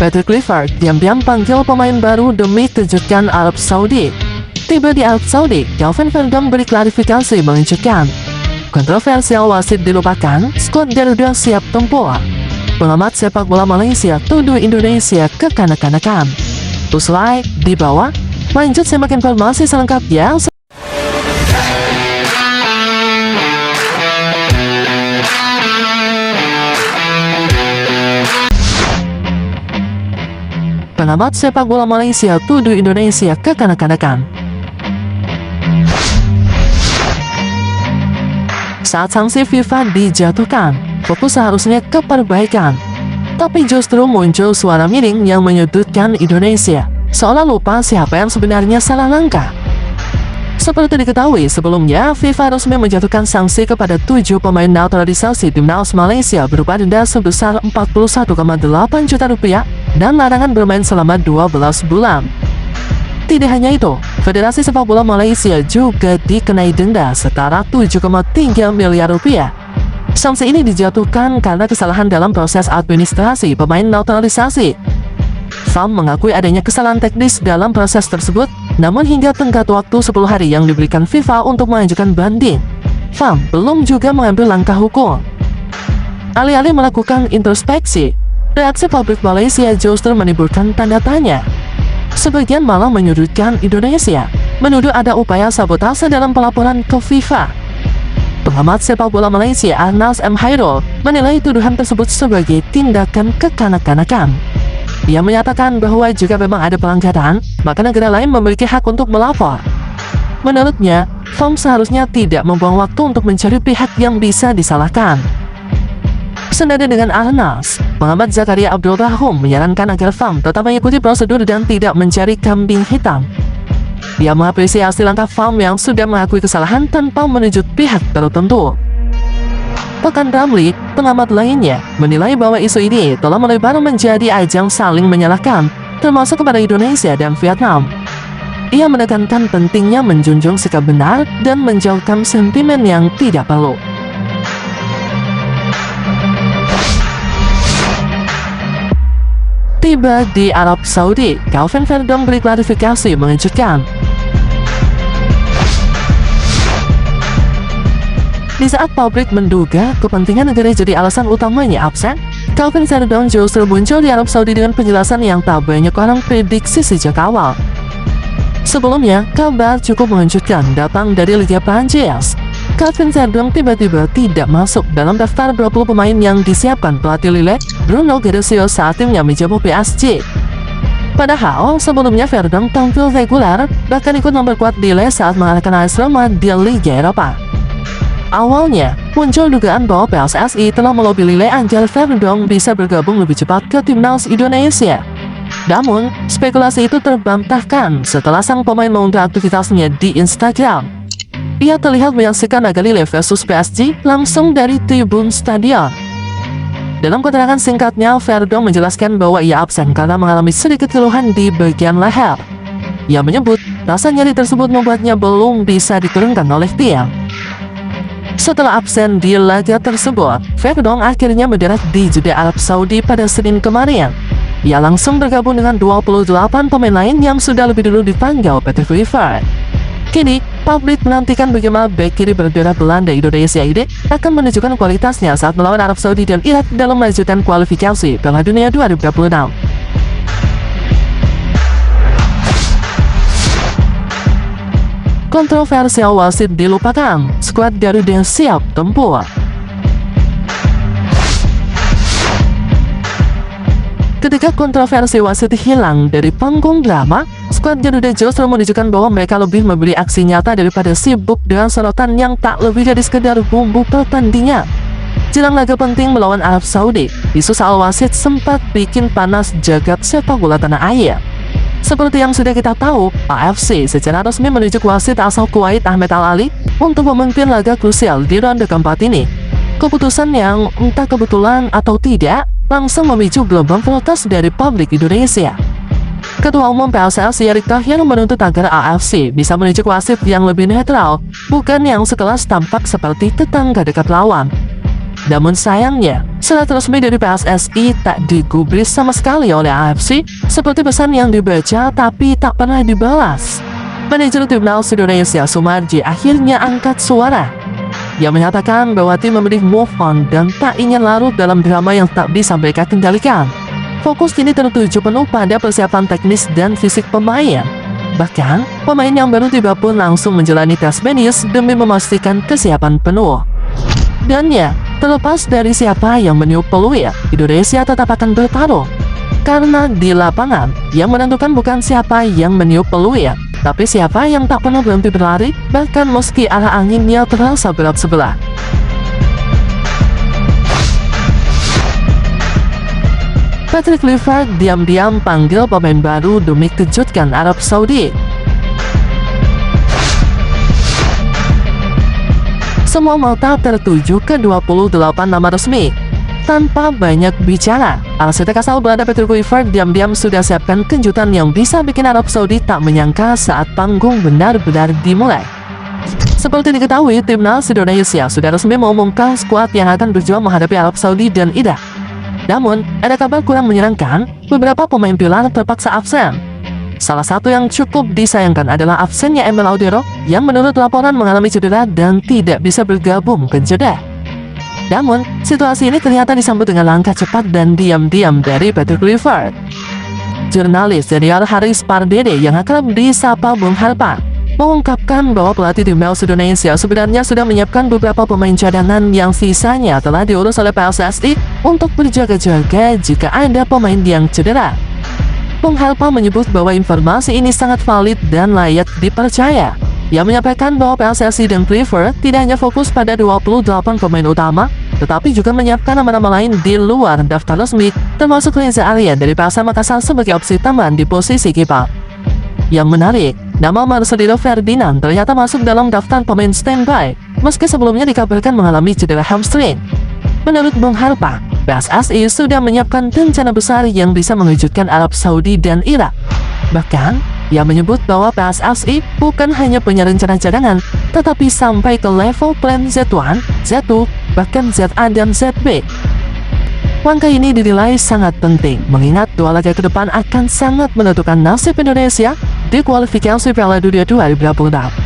Patrick Kluivert diam-diam panggil pemain baru demi kejutkan Arab Saudi. Tiba di Arab Saudi, Calvin Verdong beri klarifikasi mengejutkan. Kontroversial wasit dilupakan, skuad Garuda siap tempur. Pengamat sepak bola Malaysia tuduh Indonesia kekanak-kanakan. Usai, di bawah, lanjut simak informasi selengkapnya. Pengamat sepak bola Malaysia tuduh Indonesia kekanak-kanakan. Saat sanksi FIFA dijatuhkan, fokus seharusnya ke perbaikan. Tapi justru muncul suara miring yang menyudutkan Indonesia, seolah lupa siapa yang sebenarnya salah langkah. Seperti diketahui sebelumnya, FIFA resmi menjatuhkan sanksi kepada 7 pemain naturalisasi timnas Malaysia berupa denda sebesar 41,8 juta rupiah dan larangan bermain selama 12 bulan. Tidak hanya itu, Federasi Sepak Bola Malaysia juga dikenai denda setara 7,3 miliar rupiah. Sanksi ini dijatuhkan karena kesalahan dalam proses administrasi pemain naturalisasi. FAM mengakui adanya kesalahan teknis dalam proses tersebut, namun hingga tenggat waktu 10 hari yang diberikan FIFA untuk mengajukan banding, FAM belum juga mengambil langkah hukum. Alih-alih melakukan introspeksi, reaksi publik Malaysia justru menimbulkan tanda tanya. Sebagian malah menyudutkan Indonesia, menuduh ada upaya sabotase dalam pelaporan ke FIFA. Pengamat sepak bola Malaysia Anas M. Hairul menilai tuduhan tersebut sebagai tindakan kekanak-kanakan. Ia menyatakan bahwa jika memang ada pelanggaran, maka negara lain memiliki hak untuk melapor. Menurutnya, FAM seharusnya tidak membuang waktu untuk mencari pihak yang bisa disalahkan. Senada dengan Anas, pengamat Zakaria Abdul Rahum menyarankan agar FAM tetap mengikuti prosedur dan tidak mencari kambing hitam. Ia mengapresiasi langkah FAM yang sudah mengakui kesalahan tanpa menunjuk pihak tertentu. Pekan Ramli, pengamat lainnya, menilai bahwa isu ini telah melebar menjadi ajang saling menyalahkan, termasuk kepada Indonesia dan Vietnam. Ia menekankan pentingnya menjunjung sikap benar dan menjauhkan sentimen yang tidak perlu. Tiba di Arab Saudi, Calvin Verdong beri klarifikasi mengejutkan. Di saat publik menduga kepentingan negara jadi alasan utamanya absen, Calvin Verdong justru muncul di Arab Saudi dengan penjelasan yang tak banyak orang prediksi sejak awal. Sebelumnya, kabar cukup mengejutkan datang dari Liga Prancis. Calvin Verdong tiba-tiba tidak masuk dalam daftar 20 pemain yang disiapkan pelatih Lille, Bruno Guirassy saat timnya menjamu PSG. Padahal, sebelumnya Verdong tampil reguler, bahkan ikut memperkuat Lille saat mengalahkan AS Roma di Liga Eropa. Awalnya, muncul dugaan bahwa PSSI telah melobi Lille agar Verdong bisa bergabung lebih cepat ke timnas Indonesia. Namun, spekulasi itu terbantahkan setelah sang pemain mengunggah aktivitasnya di Instagram. Ia terlihat menyaksikan laga Lille versus PSG langsung dari tribun stadion. Dalam keterangan singkatnya, Verdong menjelaskan bahwa ia absen karena mengalami sedikit keluhan di bagian leher. Ia menyebut rasa nyeri tersebut membuatnya belum bisa diturunkan oleh tim. Setelah absen di laga tersebut, Verdong akhirnya mendarat di Jeddah Arab Saudi pada Senin kemarin. Ia langsung bergabung dengan 28 pemain lain yang sudah lebih dulu dipanggil Patrick Kluivert. Kini, publik menantikan bagaimana bek kiri berdarah Belanda Indonesia ini akan menunjukkan kualitasnya saat melawan Arab Saudi dan Irak dalam melanjutkan kualifikasi Piala Dunia 2026. Kontroversial wasit dilupakan, skuad Garuda siap tempur. Ketika kontroversi wasit hilang dari panggung drama, skuad Garuda justru menunjukkan bahwa mereka lebih memberi aksi nyata daripada sibuk dengan sorotan yang tak lebih dari sekedar bumbu pertandingan. Jelang laga penting melawan Arab Saudi, isu soal wasit sempat bikin panas jagat sepak bola tanah air. Seperti yang sudah kita tahu, AFC secara resmi menunjuk wasit asal Kuwait Ahmed Al-Ali untuk memimpin laga krusial di ronde keempat ini. Keputusan yang entah kebetulan atau tidak, langsung memicu gelombang protes dari publik Indonesia. Ketua Umum PSSI Erick Thohir menuntut agar AFC bisa menunjuk wasit yang lebih netral, bukan yang sekelas tampak seperti tetangga dekat lawan. Namun sayangnya, surat resmi dari PSSI tak digubris sama sekali oleh AFC, seperti pesan yang dibaca tapi tak pernah dibalas. Manajer Timnas Indonesia Sumarji akhirnya angkat suara. Ia menyatakan bahwa tim memilih move on dan tak ingin larut dalam drama yang tak bisa mereka kendalikan. Fokus kini tertuju penuh pada persiapan teknis dan fisik pemain. Bahkan, pemain yang baru tiba pun langsung menjalani tes medis demi memastikan kesiapan penuh. Dan ya, terlepas dari siapa yang meniup peluit, Indonesia tetap akan bertarung. Karena di lapangan, yang menentukan bukan siapa yang meniup peluit, tapi siapa yang tak pernah berhenti berlari, bahkan meski arah anginnya terasa berat sebelah. Patrick Kluivert diam-diam panggil pemain baru demi kejutkan Arab Saudi. Semua mata tertuju ke 28 nama resmi. Tanpa banyak bicara, arsitek asal Belanda Patrick Kluivert diam-diam sudah siapkan kejutan yang bisa bikin Arab Saudi tak menyangka saat panggung benar-benar dimulai. Seperti diketahui, Timnas Indonesia sudah resmi mengumumkan skuad yang akan berjuang menghadapi Arab Saudi dan Irak. Namun, ada kabar kurang menyenangkan, beberapa pemain pilar terpaksa absen. Salah satu yang cukup disayangkan adalah absennya Emil Audero yang menurut laporan mengalami cedera dan tidak bisa bergabung ke Jeddah. Namun, situasi ini ternyata disambut dengan langkah cepat dan diam-diam dari Patrick Kluivert. Jurnalis senior Haris Pardede yang akrab disapa Bung Harpa mengungkapkan bahwa pelatih Timnas Indonesia sebenarnya sudah menyiapkan beberapa pemain cadangan yang sisanya telah diurus oleh PSSI untuk berjaga-jaga jika ada pemain yang cedera. Bung Harpa menyebut bahwa informasi ini sangat valid dan layak dipercaya. Ia menyampaikan bahwa PSSI dan Kluivert tidak hanya fokus pada 28 pemain utama, tetapi juga menyiapkan nama-nama lain di luar daftar resmi, termasuk Reza Arya dari PSM Makassar sebagai opsi tambahan di posisi kiper. Yang menarik, nama Marcelino Ferdinand ternyata masuk dalam daftar pemain standby, meski sebelumnya dikabarkan mengalami cedera hamstring. Menurut Bung Harpa, PSSI sudah menyiapkan rencana besar yang bisa mengejutkan Arab Saudi dan Irak. Bahkan, ia menyebut bahwa PSSI bukan hanya punya rencana cadangan, tetapi sampai ke level plan Z1, Z2, bahkan ZA dan ZB. Langkah ini dinilai sangat penting, mengingat dua laga ke depan akan sangat menentukan nasib Indonesia di kualifikasi Piala Dunia 2026.